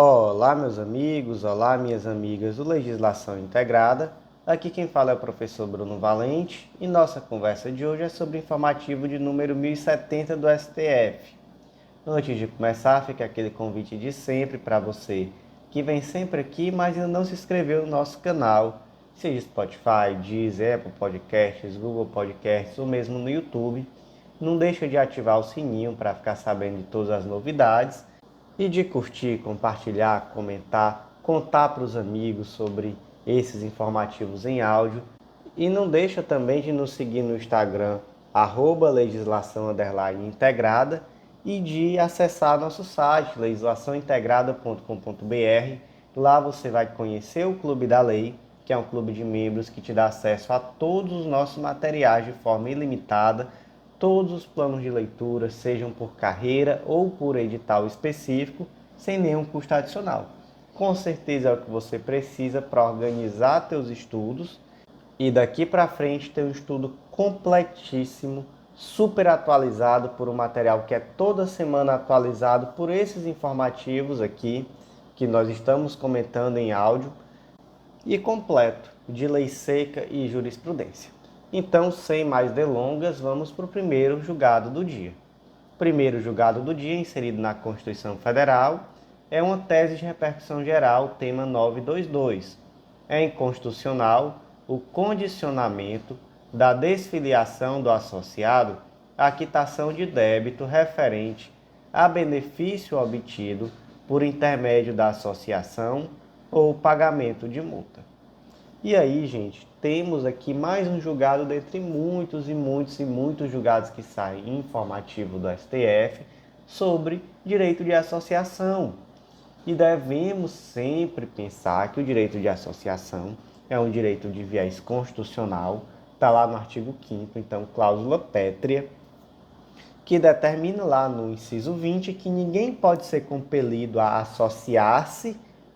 Olá, meus amigos, olá, minhas amigas do Legislação Integrada. Aqui quem fala é o professor Bruno Valente e nossa conversa de hoje é sobre o informativo de número 1070 do STF. Antes de começar, fica aquele convite de sempre para você que vem sempre aqui, mas ainda não se inscreveu no nosso canal, seja Spotify, Deezer, Apple Podcasts, Google Podcasts ou mesmo no YouTube. Não deixa de ativar o sininho para ficar sabendo de todas as novidades e de curtir, compartilhar, comentar, contar para os amigos sobre esses informativos em áudio. E não deixa também de nos seguir no Instagram, @legislação_integrada, e de acessar nosso site, legislaçãointegrada.com.br. Lá você vai conhecer o Clube da Lei, que é um clube de membros que te dá acesso a todos os nossos materiais de forma ilimitada, todos os planos de leitura, sejam por carreira ou por edital específico, sem nenhum custo adicional. Com certeza é o que você precisa para organizar seus estudos e daqui para frente ter um estudo completíssimo, super atualizado por um material que é toda semana atualizado por esses informativos aqui que nós estamos comentando em áudio e completo de lei seca e jurisprudência. Então, sem mais delongas, vamos para o primeiro julgado do dia. O primeiro julgado do dia, inserido na Constituição Federal, é uma tese de repercussão geral, tema 922. É inconstitucional o condicionamento da desfiliação do associado à quitação de débito referente a benefício obtido por intermédio da associação ou pagamento de multa. E aí, gente, temos aqui mais um julgado dentre muitos julgados que saem em informativo do STF sobre direito de associação. E devemos sempre pensar que o direito de associação é um direito de viés constitucional, está lá no artigo 5º, então, cláusula pétrea, que determina lá no inciso 20 que ninguém pode ser compelido a associar-se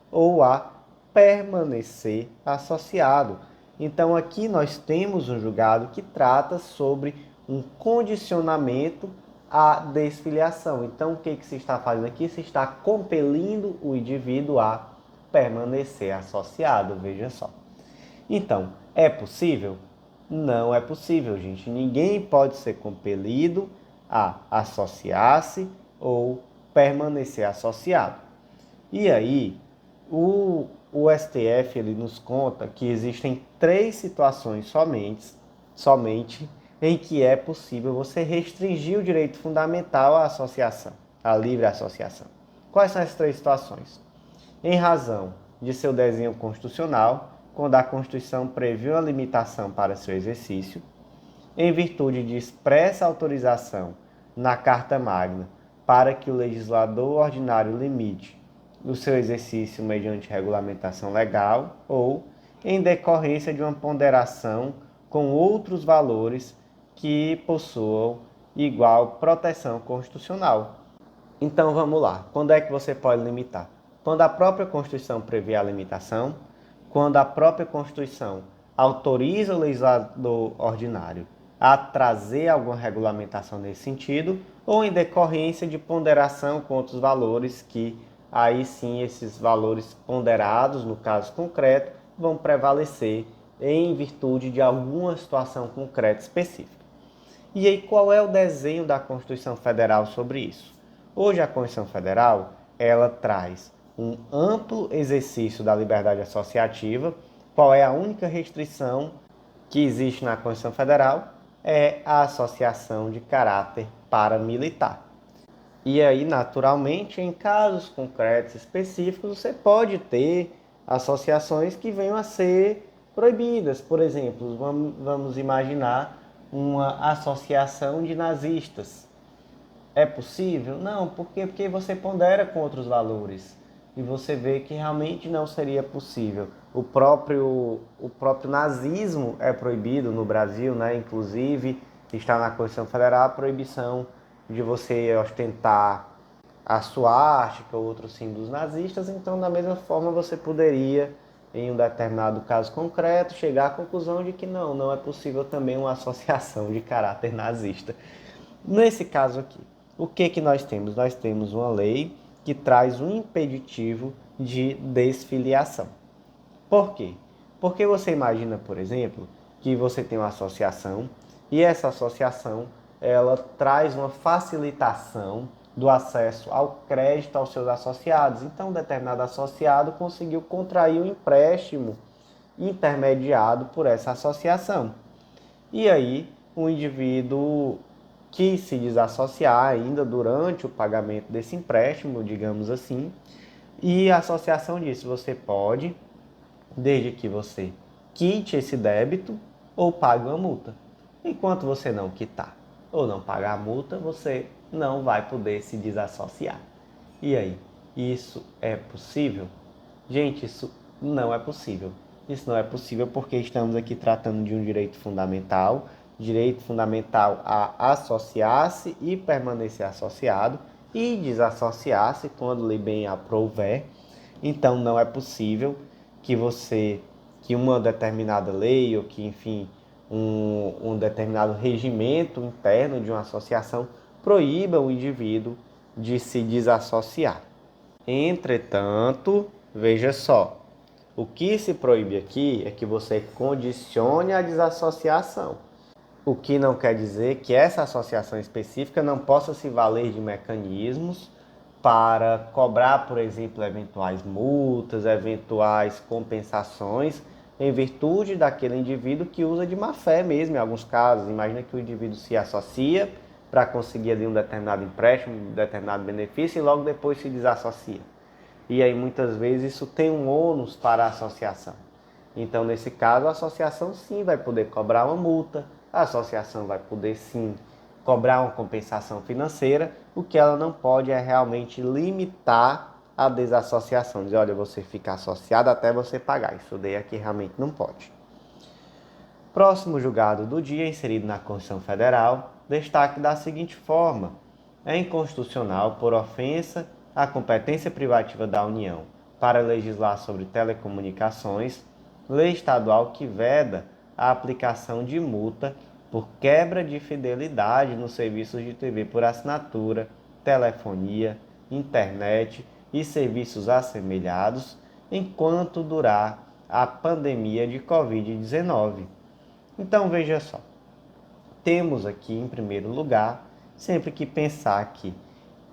ou a permanecer associado. Então aqui nós temos um julgado que trata sobre um condicionamento à desfiliação. Então o que se está fazendo aqui? Se está compelindo o indivíduo a permanecer associado, veja só. Então, é possível? Não é possível, gente. Ninguém pode ser compelido a associar-se ou permanecer associado. E aí, o STF ele nos conta que existem 3 situações somente em que é possível você restringir o direito fundamental à associação, à livre associação. Quais são essas 3 situações? Em razão de seu desenho constitucional, quando a Constituição previu a limitação para seu exercício, em virtude de expressa autorização na Carta Magna para que o legislador ordinário limite o seu exercício mediante regulamentação legal ou em decorrência de uma ponderação com outros valores que possuam igual proteção constitucional. Então vamos lá, quando é que você pode limitar? Quando a própria Constituição prevê a limitação, quando a própria Constituição autoriza o legislador ordinário a trazer alguma regulamentação nesse sentido, ou em decorrência de ponderação com outros valores que aí sim esses valores ponderados, no caso concreto, vão prevalecer em virtude de alguma situação concreta específica. E aí qual é o desenho da Constituição Federal sobre isso? Hoje a Constituição Federal, ela traz um amplo exercício da liberdade associativa. Qual é a única restrição que existe na Constituição Federal? É a associação de caráter paramilitar. E aí, naturalmente, em casos concretos específicos, você pode ter associações que venham a ser proibidas. Por exemplo, vamos imaginar uma associação de nazistas. É possível? Não, por quê? Porque você pondera com outros valores e você vê que realmente não seria possível. O próprio nazismo é proibido no Brasil, né? Inclusive está na Constituição Federal a proibição de você ostentar a suástica ou outros símbolos nazistas. Então, da mesma forma, você poderia, em um determinado caso concreto, chegar à conclusão de que não é possível também uma associação de caráter nazista. Nesse caso aqui, o que nós temos? Nós temos uma lei que traz um impeditivo de desfiliação. Por quê? Porque você imagina, por exemplo, que você tem uma associação e essa associação ela traz uma facilitação do acesso ao crédito aos seus associados. Então, um determinado associado conseguiu contrair um empréstimo intermediado por essa associação. E aí, o indivíduo quis se desassociar ainda durante o pagamento desse empréstimo, digamos assim, e a associação disse: você pode, desde que você quite esse débito ou pague uma multa. Enquanto você não quitar ou não pagar a multa, você não vai poder se desassociar. E aí, isso é possível? Gente, isso não é possível. Isso não é possível porque estamos aqui tratando de um direito fundamental a associar-se e permanecer associado e desassociar-se quando lhe bem aprouver. Então não é possível que uma determinada lei ou que, enfim, um determinado regimento interno de uma associação proíba o indivíduo de se desassociar. Entretanto, veja só, o que se proíbe aqui é que você condicione a desassociação. O que não quer dizer que essa associação específica não possa se valer de mecanismos para cobrar, por exemplo, eventuais multas, eventuais compensações em virtude daquele indivíduo que usa de má fé mesmo, em alguns casos. Imagina que o indivíduo se associa para conseguir ali um determinado empréstimo, um determinado benefício e logo depois se desassocia. E aí muitas vezes isso tem um ônus para a associação. Então, nesse caso, a associação sim vai poder cobrar uma multa, a associação vai poder sim cobrar uma compensação financeira. O que ela não pode é realmente limitar a desassociação. Dizer, olha, você fica associado até você pagar. Isso daí aqui realmente não pode. Próximo julgado do dia, inserido na Constituição Federal, destaque da seguinte forma: é inconstitucional por ofensa à competência privativa da União para legislar sobre telecomunicações, lei estadual que veda a aplicação de multa por quebra de fidelidade nos serviços de TV por assinatura, telefonia, internet e serviços assemelhados, enquanto durar a pandemia de Covid-19. Então veja só, temos aqui em primeiro lugar, sempre que pensar que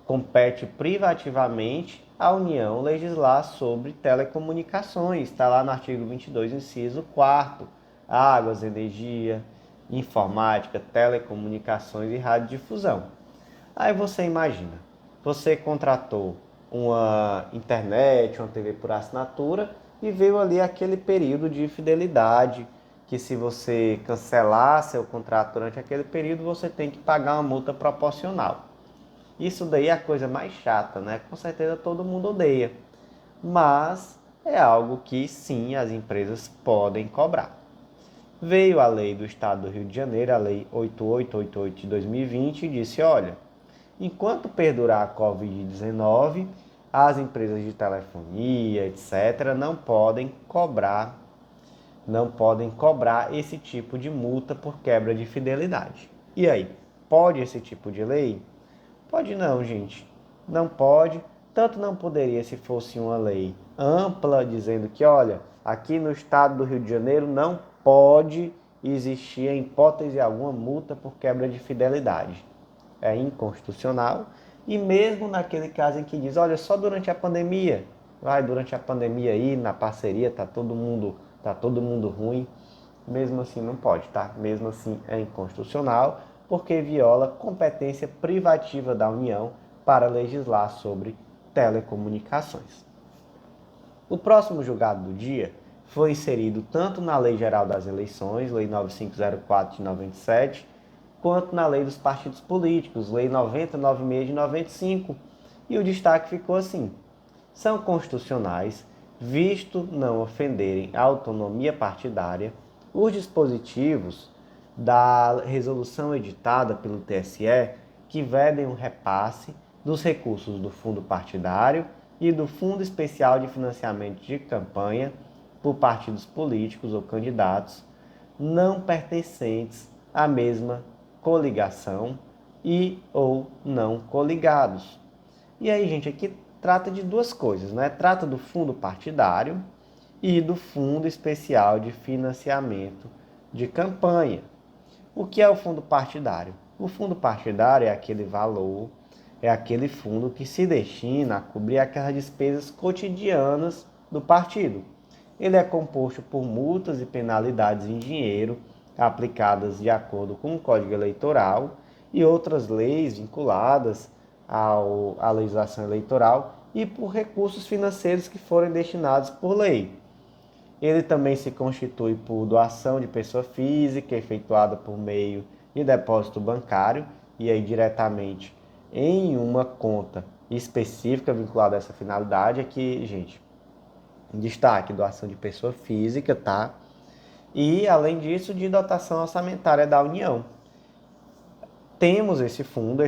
compete privativamente à União legislar sobre telecomunicações. Está lá no artigo 22, inciso 4º, águas, energia, informática, telecomunicações e radiodifusão. Aí você imagina, você contratou uma internet, uma TV por assinatura e veio ali aquele período de fidelidade que se você cancelar seu contrato durante aquele período, você tem que pagar uma multa proporcional. Isso daí é a coisa mais chata, né? Com certeza todo mundo odeia. Mas é algo que sim, as empresas podem cobrar. Veio a lei do Estado do Rio de Janeiro, a lei 8888 de 2020, e disse, olha, enquanto perdurar a Covid-19, as empresas de telefonia, etc., não podem cobrar esse tipo de multa por quebra de fidelidade. E aí, pode esse tipo de lei? Pode não, gente. Não pode. Tanto não poderia se fosse uma lei ampla, dizendo que, olha, aqui no estado do Rio de Janeiro não pode existir, em hipótese alguma, multa por quebra de fidelidade. É inconstitucional. E mesmo naquele caso em que diz, olha, só durante a pandemia, durante a pandemia aí, na parceria, tá todo mundo ruim, mesmo assim não pode, tá? Mesmo assim é inconstitucional, porque viola competência privativa da União para legislar sobre telecomunicações. O próximo julgado do dia foi inserido tanto na Lei Geral das Eleições, Lei 9504 de 97, quanto na Lei dos Partidos Políticos, Lei 9096 de 95. E o destaque ficou assim: são constitucionais, visto não ofenderem a autonomia partidária, os dispositivos da resolução editada pelo TSE que vedem o repasse dos recursos do fundo partidário e do Fundo Especial de Financiamento de Campanha por partidos políticos ou candidatos não pertencentes à mesma coligação e ou não coligados. E aí, gente, aqui trata de duas coisas, né? Trata do fundo partidário e do Fundo Especial de Financiamento de Campanha. O que é o fundo partidário? O fundo partidário é aquele valor, é aquele fundo que se destina a cobrir aquelas despesas cotidianas do partido. Ele é composto por multas e penalidades em dinheiro aplicadas de acordo com o Código Eleitoral e outras leis vinculadas à legislação eleitoral e por recursos financeiros que forem destinados por lei. Ele também se constitui por doação de pessoa física efetuada por meio de depósito bancário e aí diretamente em uma conta específica vinculada a essa finalidade. Aqui, gente, destaque, doação de pessoa física, tá? E, além disso, de dotação orçamentária da União. Temos esse fundo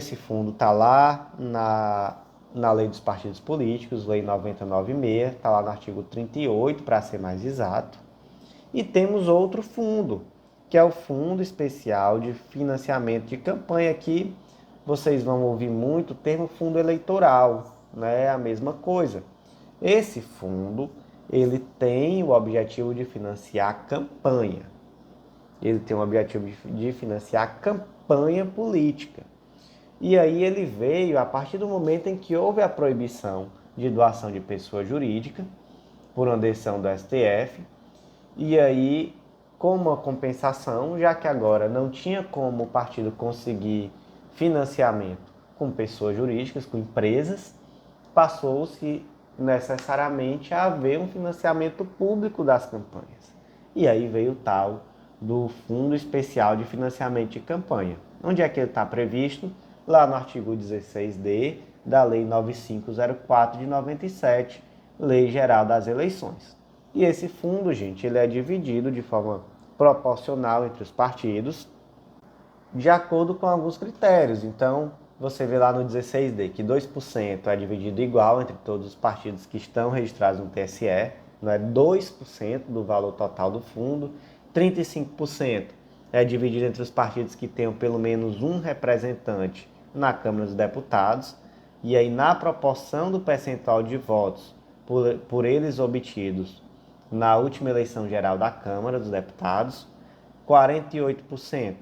está lá na Lei dos Partidos Políticos, Lei 9096, está lá no artigo 38, para ser mais exato. E temos outro fundo, que é o Fundo Especial de Financiamento de Campanha. Aqui vocês vão ouvir muito o termo fundo eleitoral, né? A mesma coisa. Esse fundo, ele tem o objetivo de financiar a campanha. Ele tem o objetivo de financiar a campanha política. E aí ele veio a partir do momento em que houve a proibição de doação de pessoa jurídica, por uma decisão do STF. E aí, como uma compensação, já que agora não tinha como o partido conseguir financiamento com pessoas jurídicas, com empresas, passou-se necessariamente a haver um financiamento público das campanhas. E aí veio o tal do Fundo Especial de Financiamento de Campanha. Onde é que ele está previsto? Lá no artigo 16D da Lei 9504 de 97, Lei Geral das Eleições. E esse fundo, gente, ele é dividido de forma proporcional entre os partidos, de acordo com alguns critérios. Então, você vê lá no 16D que 2% é dividido igual entre todos os partidos que estão registrados no TSE, não é 2% do valor total do fundo. 35% é dividido entre os partidos que tenham pelo menos um representante na Câmara dos Deputados, e aí na proporção do percentual de votos por eles obtidos na última eleição geral da Câmara dos Deputados. 48%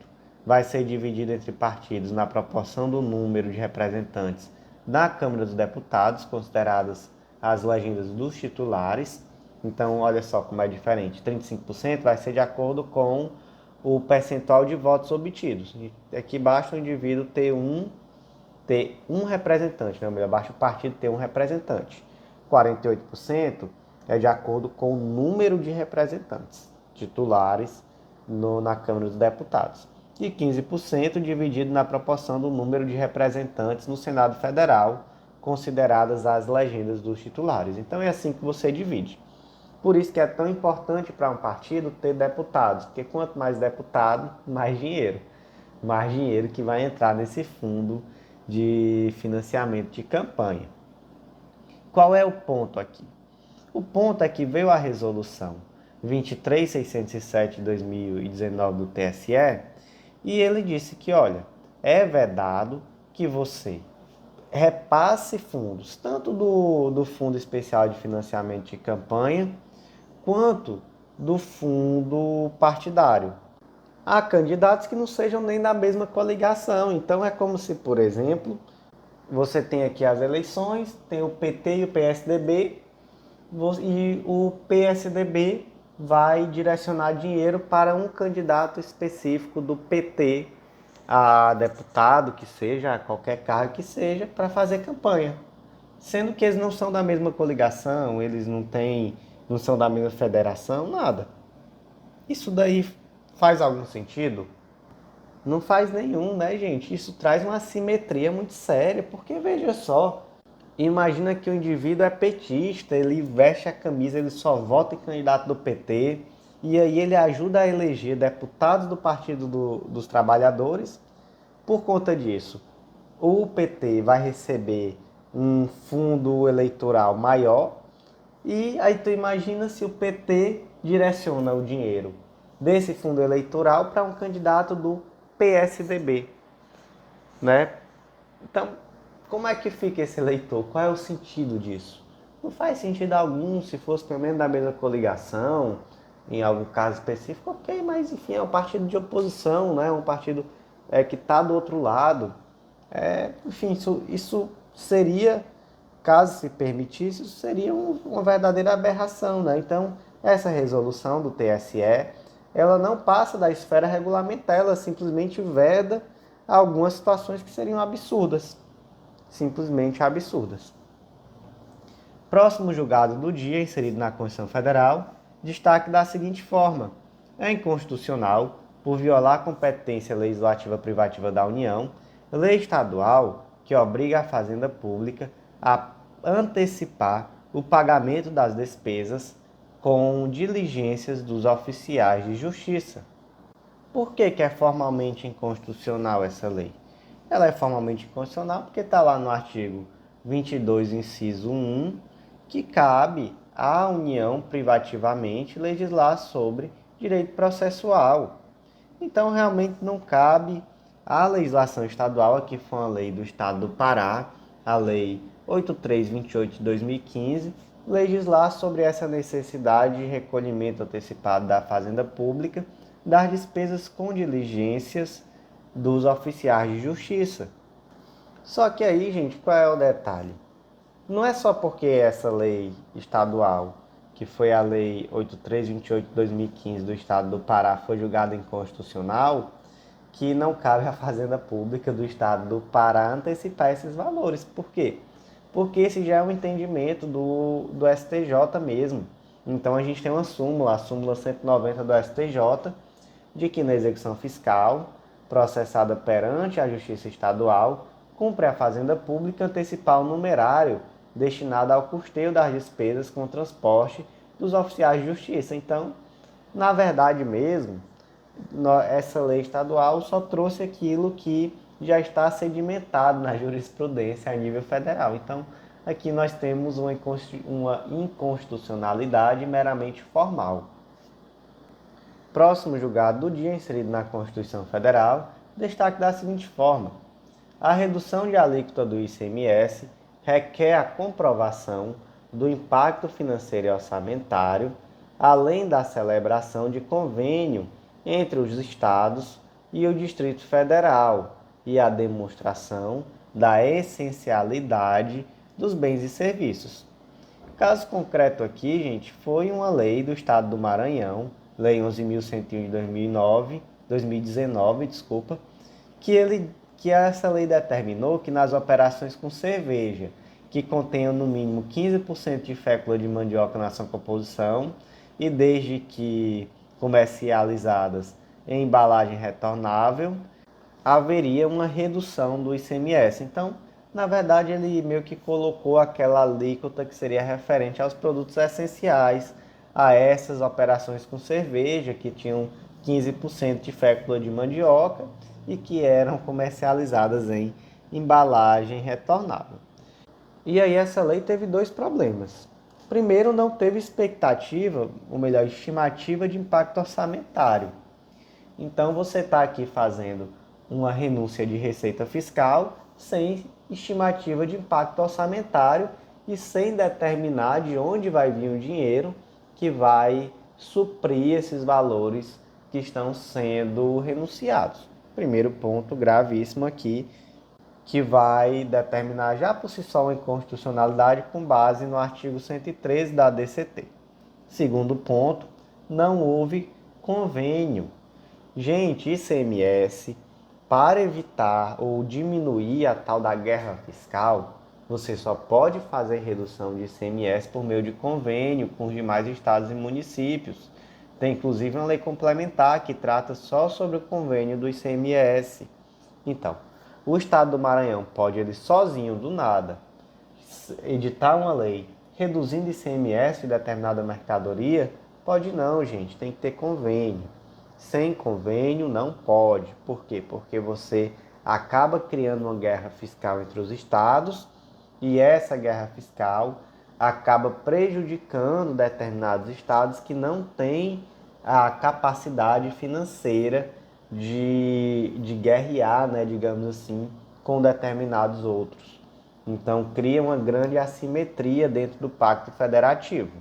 vai ser dividido entre partidos na proporção do número de representantes na Câmara dos Deputados, consideradas as legendas dos titulares. Então, olha só como é diferente. 35% vai ser de acordo com o percentual de votos obtidos. Aqui basta o indivíduo ter um representante, né? Ou melhor, basta o partido ter um representante. 48% é de acordo com o número de representantes titulares na Câmara dos Deputados. E 15% dividido na proporção do número de representantes no Senado Federal, consideradas as legendas dos titulares. Então é assim que você divide. Por isso que é tão importante para um partido ter deputados, porque quanto mais deputado, mais dinheiro. Mais dinheiro que vai entrar nesse fundo de financiamento de campanha. Qual é o ponto aqui? O ponto é que veio a resolução 23607 de 2019 do TSE e ele disse que, olha, é vedado que você repasse fundos, tanto do Fundo Especial de Financiamento de Campanha, quanto do fundo partidário, a candidatos que não sejam nem da mesma coligação. Então é como se, por exemplo, você tem aqui as eleições, tem o PT e o PSDB, e o PSDB vai direcionar dinheiro para um candidato específico do PT, a deputado que seja, a qualquer cargo que seja, para fazer campanha. Sendo que eles não são da mesma coligação, eles não são da mesma federação, nada. Isso daí faz algum sentido? Não faz nenhum, né, gente? Isso traz uma assimetria muito séria, porque veja só, imagina que o indivíduo é petista, ele veste a camisa, ele só vota em candidato do PT, e aí ele ajuda a eleger deputados do Partido dos Trabalhadores. Por conta disso, o PT vai receber um fundo eleitoral maior, e aí tu imagina se o PT direciona o dinheiro desse fundo eleitoral para um candidato do PSDB, né? Então, como é que fica esse eleitor? Qual é o sentido disso? Não faz sentido algum, se fosse pelo menos da mesma coligação, em algum caso específico, ok, mas enfim, é um partido de oposição, né? Um partido que está do outro lado. Enfim, isso seria, caso se permitisse, isso seria uma verdadeira aberração, né? Então, essa resolução do TSE, ela não passa da esfera regulamentar, ela simplesmente veda algumas situações que seriam absurdas, simplesmente absurdas. Próximo julgado do dia, inserido na Constituição Federal, destaque da seguinte forma: é inconstitucional, por violar a competência legislativa privativa da União, lei estadual que obriga a Fazenda Pública a antecipar o pagamento das despesas com diligências dos oficiais de justiça. Por que é formalmente inconstitucional essa lei? Ela é formalmente inconstitucional porque está lá no artigo 22, inciso 1, que cabe à União privativamente legislar sobre direito processual. Então, realmente não cabe à legislação estadual, aqui foi uma lei do Estado do Pará, a Lei 8328 de 2015, legislar sobre essa necessidade de recolhimento antecipado da Fazenda Pública das despesas com diligências dos oficiais de justiça. Só que aí, gente, qual é o detalhe? Não é só porque essa lei estadual, que foi a Lei 8328 de 2015 do Estado do Pará, foi julgada inconstitucional, que não cabe à Fazenda Pública do Estado do Pará antecipar esses valores. Por quê? Porque esse já é um entendimento do STJ mesmo. Então a gente tem uma súmula, a súmula 190 do STJ, de que na execução fiscal, processada perante a Justiça Estadual, cumpre a Fazenda Pública antecipar o numerário destinado ao custeio das despesas com transporte dos oficiais de justiça. Então, na verdade mesmo, essa lei estadual só trouxe aquilo que já está sedimentado na jurisprudência a nível federal. Então, aqui nós temos uma inconstitucionalidade meramente formal. Próximo julgado do dia, inserido na Constituição Federal, destaque da seguinte forma: a redução de alíquota do ICMS requer a comprovação do impacto financeiro e orçamentário, além da celebração de convênio entre os estados e o Distrito Federal e a demonstração da essencialidade dos bens e serviços. Caso concreto aqui, gente, foi uma lei do Estado do Maranhão, Lei 11.101 de 2019, que essa lei determinou que nas operações com cerveja, que contenham no mínimo 15% de fécula de mandioca na sua composição, e desde que comercializadas em embalagem retornável, haveria uma redução do ICMS. Então, na verdade, ele meio que colocou aquela alíquota que seria referente aos produtos essenciais a essas operações com cerveja, que tinham 15% de fécula de mandioca e que eram comercializadas em embalagem retornável. E aí essa lei teve dois problemas. Primeiro, não teve expectativa, ou melhor, estimativa de impacto orçamentário. Então você está aqui fazendo uma renúncia de receita fiscal sem estimativa de impacto orçamentário e sem determinar de onde vai vir o dinheiro que vai suprir esses valores que estão sendo renunciados. Primeiro ponto gravíssimo aqui, que vai determinar já por si só uma inconstitucionalidade com base no artigo 113 da DCT. Segundo ponto, não houve convênio. Gente, ICMS, para evitar ou diminuir a tal da guerra fiscal, você só pode fazer redução de ICMS por meio de convênio com os demais estados e municípios. Tem inclusive uma lei complementar que trata só sobre o convênio do ICMS. Então, o estado do Maranhão pode, ele sozinho, do nada, editar uma lei reduzindo ICMS de determinada mercadoria? Pode não, gente, tem que ter convênio. Sem convênio não pode. Por quê? Porque você acaba criando uma guerra fiscal entre os estados e essa guerra fiscal acaba prejudicando determinados estados que não têm a capacidade financeira de guerrear, né, digamos assim, com determinados outros. Então, cria uma grande assimetria dentro do Pacto Federativo.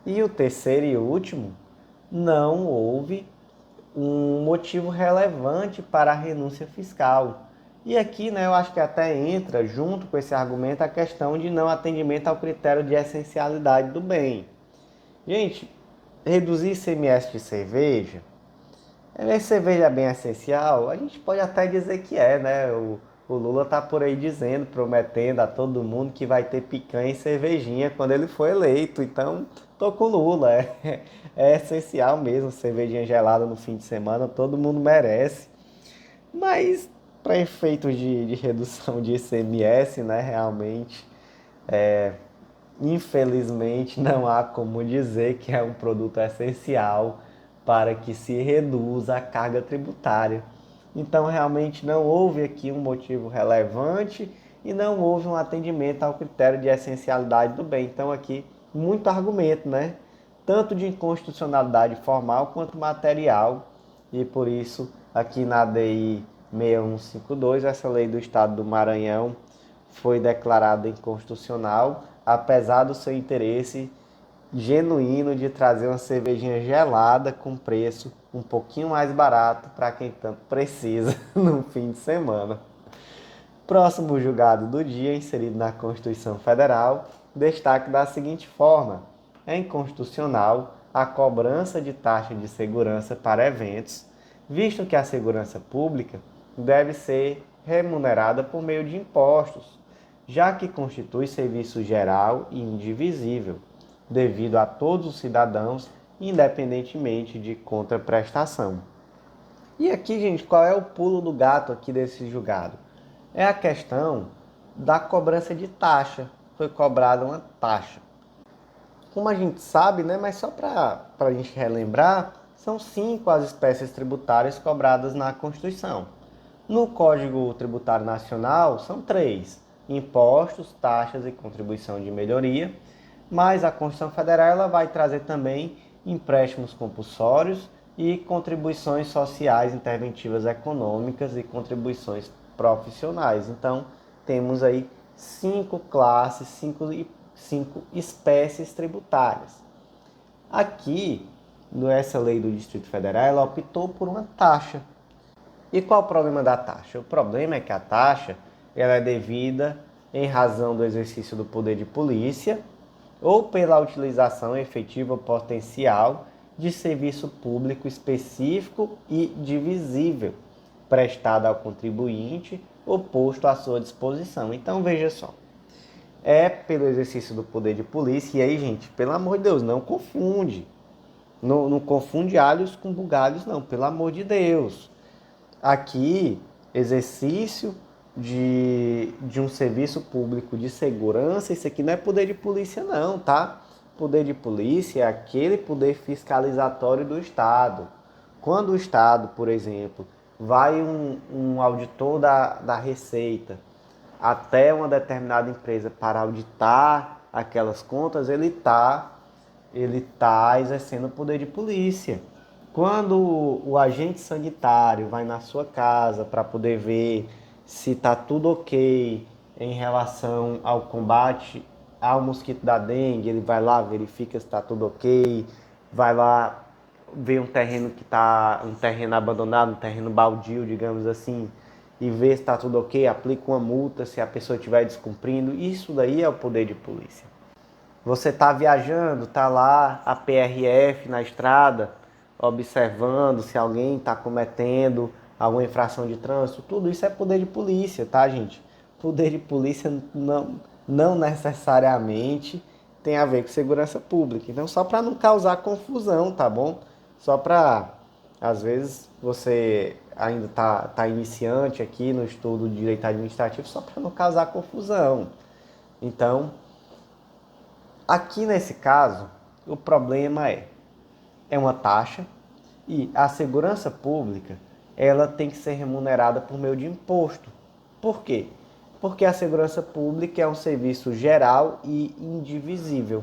E o terceiro e último, não houve um motivo relevante para a renúncia fiscal. E aqui, né, eu acho que até entra, junto com esse argumento, a questão de não atendimento ao critério de essencialidade do bem. Gente, reduzir ICMS de cerveja, cerveja é bem essencial? A gente pode até dizer que é, né? O Lula tá por aí dizendo, prometendo a todo mundo que vai ter picanha e cervejinha quando ele for eleito. Então, tô com o Lula. É essencial mesmo, cervejinha gelada no fim de semana, todo mundo merece. Mas, para efeitos de redução de ICMS, né, realmente, infelizmente, não há como dizer que é um produto essencial para que se reduza a carga tributária. Então, realmente não houve aqui um motivo relevante e não houve um atendimento ao critério de essencialidade do bem. Então, aqui, muito argumento, né? Tanto de inconstitucionalidade formal quanto material. E por isso, aqui na DI 6152, essa lei do Estado do Maranhão foi declarada inconstitucional, apesar do seu interesse genuíno de trazer uma cervejinha gelada com preço um pouquinho mais barato para quem tanto precisa no fim de semana. Próximo julgado do dia, inserido na Constituição Federal, destaque da seguinte forma: é inconstitucional a cobrança de taxa de segurança para eventos, visto que a segurança pública deve ser remunerada por meio de impostos, já que constitui serviço geral e indivisível, devido a todos os cidadãos, independentemente de contraprestação. E aqui, gente, qual é o pulo do gato aqui desse julgado? É a questão da cobrança de taxa. Foi cobrada uma taxa. Como a gente sabe, né, mas só para a gente relembrar, são 5 as espécies tributárias cobradas na Constituição. No Código Tributário Nacional, são 3: impostos, taxas e contribuição de melhoria. Mas a Constituição Federal ela vai trazer também empréstimos compulsórios e contribuições sociais interventivas econômicas e contribuições profissionais. Então, temos aí 5 classes, 5 espécies tributárias. Aqui, nessa lei do Distrito Federal, ela optou por uma taxa. E qual o problema da taxa? O problema é que a taxa ela é devida em razão do exercício do poder de polícia ou pela utilização efetiva potencial de serviço público específico e divisível, prestado ao contribuinte ou posto à sua disposição. Então, veja só, é pelo exercício do poder de polícia, e aí, gente, pelo amor de Deus, não confunde. Não confunde alhos com bugalhos, não, pelo amor de Deus. Aqui, exercício de um serviço público de segurança, isso aqui não é poder de polícia não, tá? Poder de polícia é aquele poder fiscalizatório do Estado. Quando o Estado, por exemplo, vai um auditor da Receita até uma determinada empresa para auditar aquelas contas, ele tá exercendo o poder de polícia. Quando o agente sanitário vai na sua casa para poder ver se está tudo ok em relação ao combate ao mosquito da dengue, ele vai lá, verifica se está tudo ok, vai lá ver um terreno que está um terreno abandonado, um terreno baldio, digamos assim, e ver se está tudo ok, aplica uma multa se a pessoa estiver descumprindo. Isso daí é o poder de polícia. Você está viajando, está lá a PRF na estrada, observando se alguém está cometendo alguma infração de trânsito. Tudo isso é poder de polícia, tá, gente? Poder de polícia não necessariamente tem a ver com segurança pública. Então, só para não causar confusão, tá bom? Só para, às vezes, você ainda tá iniciante aqui no estudo de direito administrativo, só para não causar confusão. Então, aqui nesse caso, o problema é uma taxa e a segurança pública ela tem que ser remunerada por meio de imposto. Por quê? Porque a segurança pública é um serviço geral e indivisível,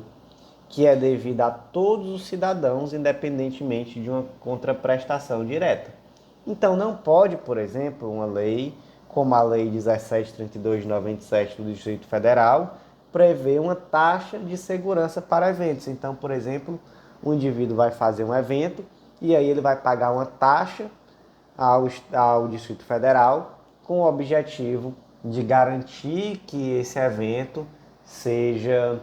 que é devido a todos os cidadãos, independentemente de uma contraprestação direta. Então não pode, por exemplo, uma lei como a Lei 1732 de 97 do Distrito Federal, prevê uma taxa de segurança para eventos. Então, por exemplo, o indivíduo vai fazer um evento e aí ele vai pagar uma taxa ao Distrito Federal com o objetivo de garantir que esse evento seja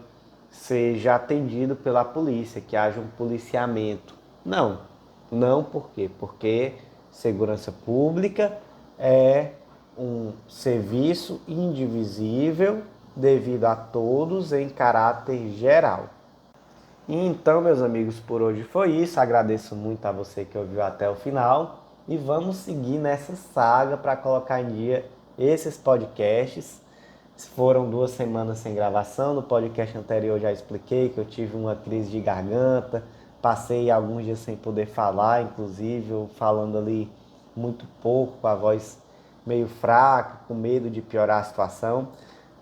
atendido pela polícia, que haja um policiamento. Não por quê? Porque segurança pública é um serviço indivisível devido a todos em caráter geral. E então, meus amigos, por hoje foi isso. Agradeço muito a você que ouviu até o final e vamos seguir nessa saga para colocar em dia esses podcasts. Foram 2 semanas sem gravação. No podcast anterior já expliquei que eu tive uma crise de garganta, passei alguns dias sem poder falar, inclusive eu falando ali muito pouco, com a voz meio fraca, com medo de piorar a situação.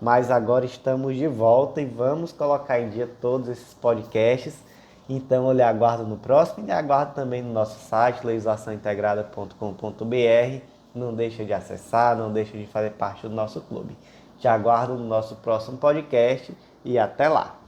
Mas agora estamos de volta e vamos colocar em dia todos esses podcasts. Então eu lhe aguardo no próximo e aguardo também no nosso site, legislaçãointegrada.com.br. Não deixa de acessar, não deixa de fazer parte do nosso clube. Te aguardo no nosso próximo podcast e até lá!